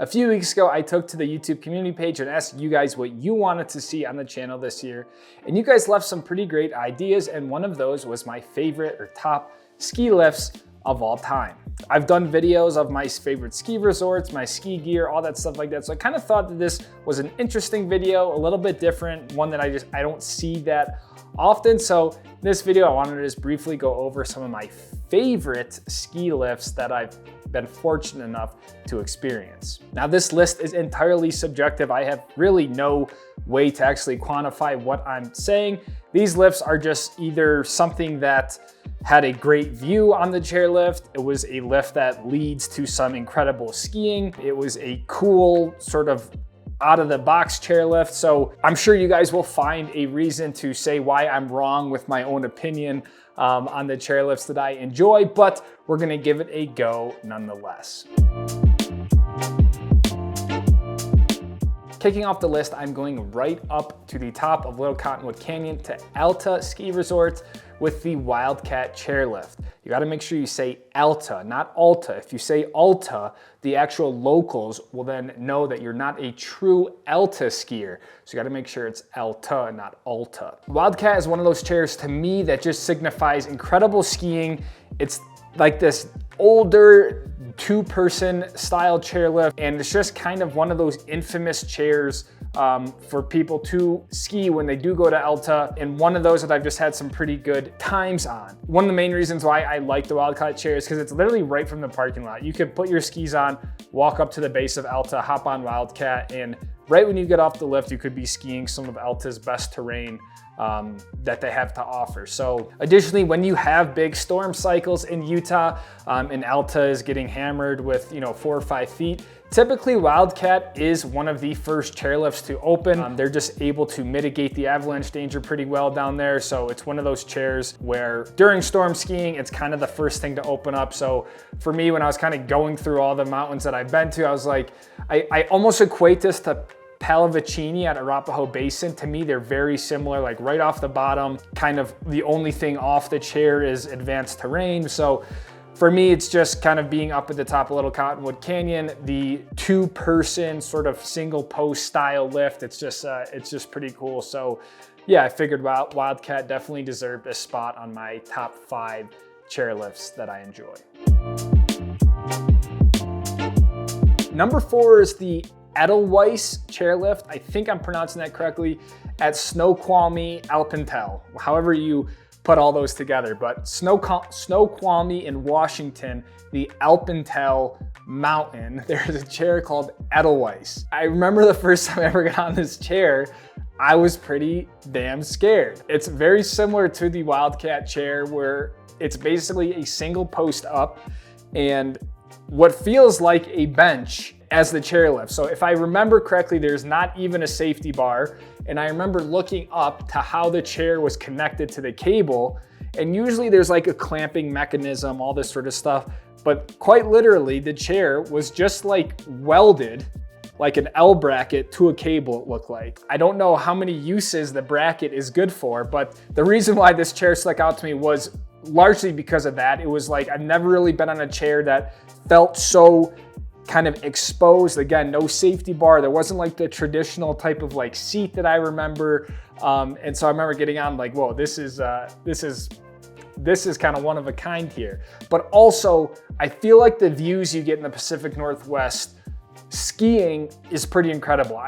A few weeks ago, I took to the YouTube community page and asked you guys what you wanted to see on the channel this year. And you guys left some pretty great ideas, and one of those was my favorite or top ski lifts of all time. I've done videos of my favorite ski resorts, my ski gear, all that stuff like that. So I kind of thought that this was an interesting video, a little bit different, one that I don't see that often. So in this video, I wanted to just briefly go over some of my favorite ski lifts that I've been fortunate enough to experience. Now, this list is entirely subjective. I have really no way to actually quantify what I'm saying. These lifts are just either something that had a great view on the chairlift, it was a lift that leads to some incredible skiing, it was a cool sort of out of the box chairlift. So I'm sure you guys will find a reason to say why I'm wrong with my own opinion on the chairlifts that I enjoy, but we're gonna give it a go nonetheless. Kicking off the list, I'm going right up to the top of Little Cottonwood Canyon to Alta Ski Resort with the Wildcat chairlift. You gotta make sure you say Alta, not Alta. If you say Alta, the actual locals will then know that you're not a true Alta skier. So you gotta make sure it's Alta, not Alta. Wildcat is one of those chairs to me that just signifies incredible skiing. It's like this older two-person style chairlift, and it's just kind of one of those infamous chairs for people to ski when they do go to Alta, and one of those that I've just had some pretty good times on. One of the main reasons why I like the Wildcat chair is because it's literally right from the parking lot. You could put your skis on, walk up to the base of Alta, hop on Wildcat, and right when you get off the lift, you could be skiing some of Alta's best terrain that they have to offer. So additionally, when you have big storm cycles in Utah and Alta is getting hammered with 4 or 5 feet, typically Wildcat is one of the first chairlifts to open. They're just able to mitigate the avalanche danger pretty well down there. So it's one of those chairs where during storm skiing, it's kind of the first thing to open up. So for me, when I was kind of going through all the mountains that I've been to, I was like, I almost equate this to Pallavicini at Arapahoe Basin. To me, they're very similar, like right off the bottom, kind of the only thing off the chair is advanced terrain. So for me, it's just kind of being up at the top of Little Cottonwood Canyon, the two-person sort of single post style lift. It's just pretty cool. So yeah, I figured Wildcat definitely deserved a spot on my top 5 chairlifts that I enjoy. Number 4 is the Edelweiss chairlift. I think I'm pronouncing that correctly, at Snoqualmie Alpental, however you put all those together. But Snoqualmie in Washington, the Alpental mountain, there's a chair called Edelweiss. I remember the first time I ever got on this chair, I was pretty damn scared. It's very similar to the Wildcat chair, where it's basically a single post up and what feels like a bench as the chairlift. So if I remember correctly, there's not even a safety bar. And I remember looking up to how the chair was connected to the cable. And usually there's like a clamping mechanism, all this sort of stuff. But quite literally, the chair was just like welded, like an L bracket to a cable, it looked like. I don't know how many uses the bracket is good for, but the reason why this chair stuck out to me was largely because of that. It was like, I've never really been on a chair that felt so kind of exposed. Again, no safety bar. There wasn't like the traditional type of like seat that I remember. And so I remember getting on like, whoa, this is kind of one of a kind here. But also, I feel like the views you get in the Pacific Northwest skiing is pretty incredible.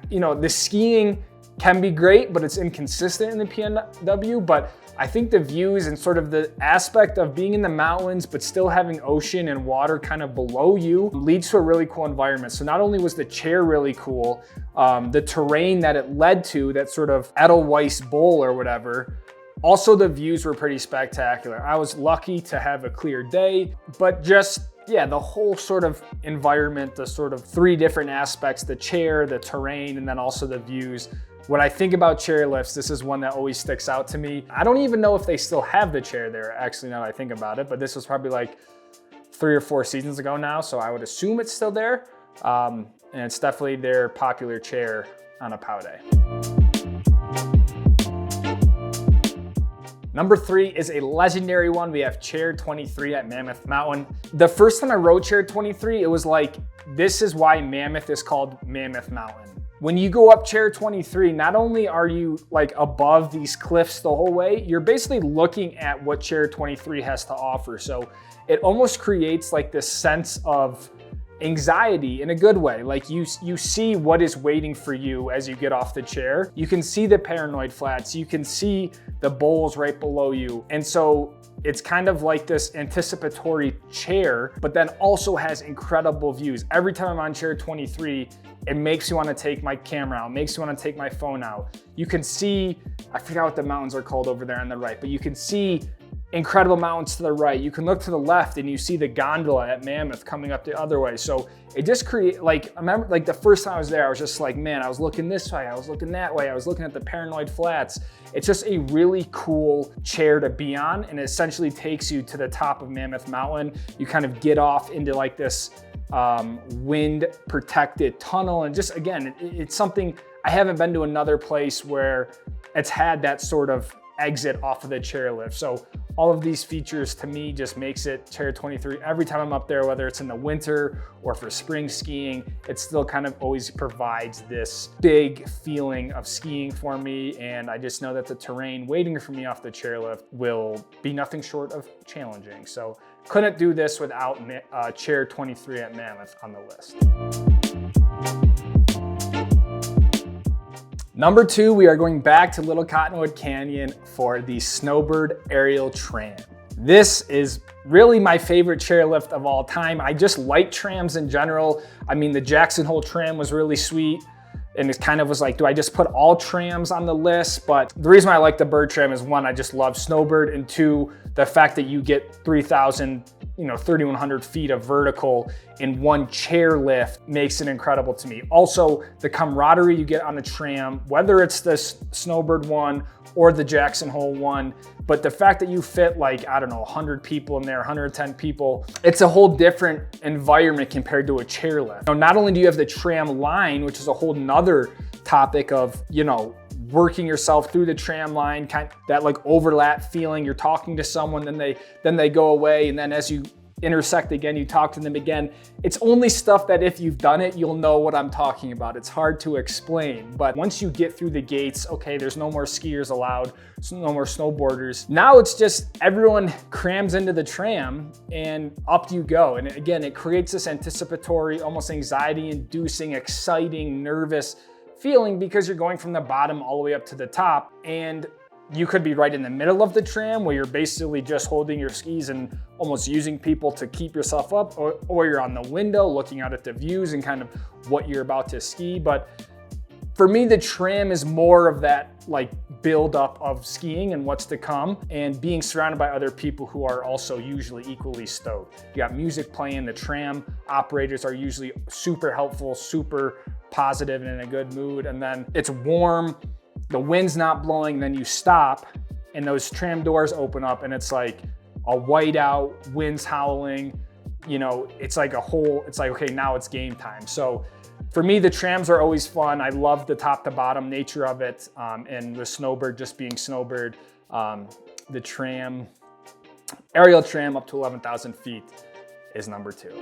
The skiing can be great, but it's inconsistent in the PNW. But I think the views and sort of the aspect of being in the mountains, but still having ocean and water kind of below you leads to a really cool environment. So not only was the chair really cool, the terrain that it led to, that sort of Edelweiss Bowl or whatever, also the views were pretty spectacular. I was lucky to have a clear day, but just, yeah, the whole sort of environment, the sort of 3 different aspects, the chair, the terrain, and then also the views. When I think about chairlifts, this is one that always sticks out to me. I don't even know if they still have the chair there, actually, now that I think about it, but this was probably like 3 or 4 seasons ago now, so I would assume it's still there. And it's definitely their popular chair on a POW day. Number 3 is a legendary one. We have Chair 23 at Mammoth Mountain. The first time I rode Chair 23, it was like, this is why Mammoth is called Mammoth Mountain. When you go up Chair 23, not only are you like above these cliffs the whole way, you're basically looking at what Chair 23 has to offer. So it almost creates like this sense of anxiety in a good way. Like you see what is waiting for you as you get off the chair. You can see the paranoid flats, you can see the bowls right below you. And so it's kind of like this anticipatory chair, but then also has incredible views. Every time I'm on Chair 23, it makes you want to take my camera out, makes you want to take my phone out. You can see, I forgot what the mountains are called over there on the right, but you can see incredible mountains to the right. You can look to the left and you see the gondola at Mammoth coming up the other way. So it just creates, like, I remember like the first time I was there, I was just like, man, I was looking this way, I was looking that way, I was looking at the paranoid flats. It's just a really cool chair to be on, and it essentially takes you to the top of Mammoth Mountain. You kind of get off into like this wind protected tunnel. And just, again, it's something, I haven't been to another place where it's had that sort of exit off of the chairlift. So all of these features to me just makes it Chair 23. Every time I'm up there, whether it's in the winter or for spring skiing, it still kind of always provides this big feeling of skiing for me. And I just know that the terrain waiting for me off the chairlift will be nothing short of challenging. So couldn't do this without Chair 23 at Mammoth on the list. Number 2, we are going back to Little Cottonwood Canyon for the Snowbird Aerial Tram. This is really my favorite chairlift of all time. I just like trams in general. I mean, the Jackson Hole tram was really sweet, and it kind of was like, do I just put all trams on the list? But the reason I like the Bird tram is, 1, I just love Snowbird, and 2, the fact that you get 3,100 feet of vertical in one chairlift makes it incredible to me. Also, the camaraderie you get on the tram, whether it's the Snowbird one or the Jackson Hole one, but the fact that you fit like, I don't know, 100 people in there, 110 people, it's a whole different environment compared to a chairlift. Now, not only do you have the tram line, which is a whole nother topic of, you know, working yourself through the tram line, kind of that like overlap feeling. You're talking to someone, then they go away, and then as you intersect again, you talk to them again. It's only stuff that if you've done it, you'll know what I'm talking about. It's hard to explain, but once you get through the gates, okay, there's no more skiers allowed, no more snowboarders. Now it's just everyone crams into the tram and up you go. And again, it creates this anticipatory, almost anxiety-inducing, exciting, nervous feeling because you're going from the bottom all the way up to the top, and you could be right in the middle of the tram where you're basically just holding your skis and almost using people to keep yourself up, or you're on the window looking out at the views and kind of what you're about to ski. But for me, the tram is more of that like build up of skiing and what's to come, and being surrounded by other people who are also usually equally stoked. You got music playing, the tram operators are usually super helpful, super positive and in a good mood. And then it's warm, the wind's not blowing, then you stop and those tram doors open up and it's like a whiteout, wind's howling, you know, it's like okay, now it's game time. So for me, the trams are always fun. I love the top to bottom nature of it, and the Snowbird just being Snowbird. The tram, aerial tram up to 11,000 feet is number 2.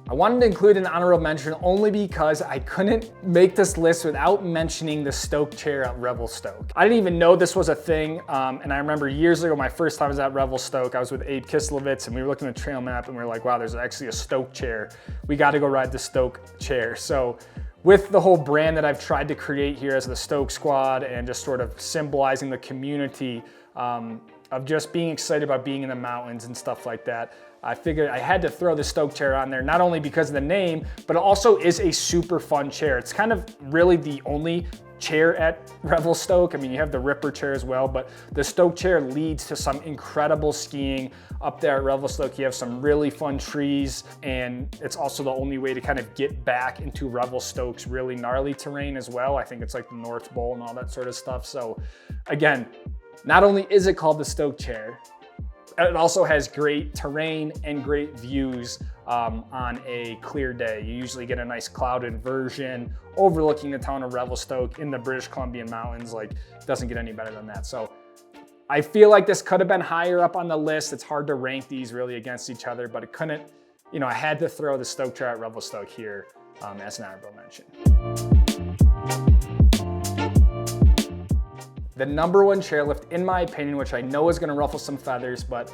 I wanted to include an honorable mention only because I couldn't make this list without mentioning the Stoke chair at Revelstoke. I didn't even know this was a thing, and I remember years ago, my first time I was at Revelstoke, I was with Abe Kislevitz, and we were looking at the trail map, and we were like, wow, there's actually a Stoke chair. We got to go ride the Stoke chair. So with the whole brand that I've tried to create here as the Stoke Squad, and just sort of symbolizing the community of just being excited about being in the mountains and stuff like that, I figured I had to throw the Stoke chair on there, not only because of the name, but it also is a super fun chair. It's kind of really the only chair at Revelstoke. I mean, you have the Ripper chair as well, but the Stoke chair leads to some incredible skiing up there at Revelstoke. You have some really fun trees, and it's also the only way to kind of get back into Revelstoke's really gnarly terrain as well. I think it's like the North Bowl and all that sort of stuff. So again, not only is it called the Stoke chair, it also has great terrain and great views on a clear day. You usually get a nice clouded version overlooking the town of Revelstoke in the British Columbian Mountains. Like, it doesn't get any better than that. So I feel like this could have been higher up on the list. It's hard to rank these really against each other, but it couldn't, you know, I had to throw the Stoke Trail at Revelstoke here as an honorable mention. The number one chairlift, in my opinion, which I know is gonna ruffle some feathers, but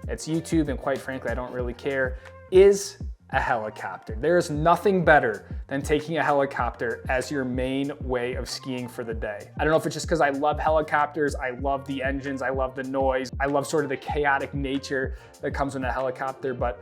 it's YouTube and quite frankly, I don't really care, is a helicopter. There is nothing better than taking a helicopter as your main way of skiing for the day. I don't know if it's just because I love helicopters, I love the engines, I love the noise, I love sort of the chaotic nature that comes with a helicopter, but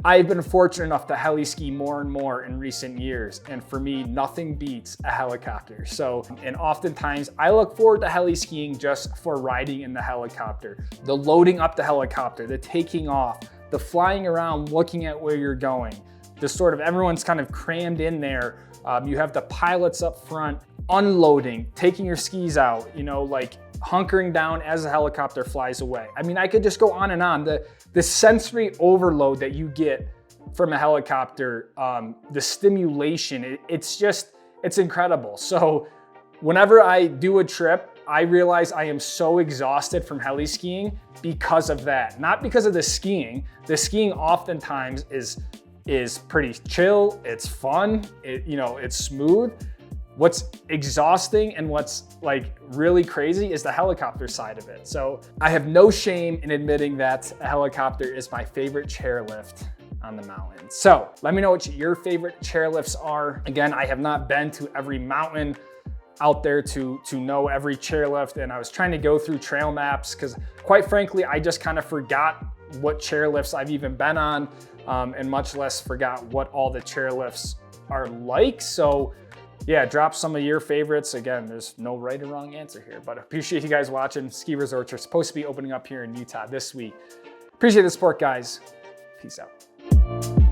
I've been fortunate enough to heli ski more and more in recent years, and for me, nothing beats a helicopter. So, and oftentimes I look forward to heli skiing just for riding in the helicopter. The loading up the helicopter, the taking off, the flying around, looking at where you're going, the sort of everyone's kind of crammed in there. You have the pilots up front, unloading, taking your skis out, you know, like hunkering down as the helicopter flies away. I mean, I could just go on and on. The sensory overload that you get from a helicopter, the stimulation, it's incredible. So whenever I do a trip, I realize I am so exhausted from heli skiing because of that. Not because of the skiing. The skiing oftentimes is pretty chill, it's fun, it's smooth. What's exhausting and what's like really crazy is the helicopter side of it. So I have no shame in admitting that a helicopter is my favorite chairlift on the mountain. So let me know what your favorite chairlifts are. Again, I have not been to every mountain out there to know every chairlift, and I was trying to go through trail maps because quite frankly, I just kind of forgot what chairlifts I've even been on, and much less forgot what all the chairlifts are like. So yeah, drop some of your favorites. Again, there's no right or wrong answer here, but I appreciate you guys watching. Ski resorts are supposed to be opening up here in Utah this week. Appreciate the support, guys. Peace out.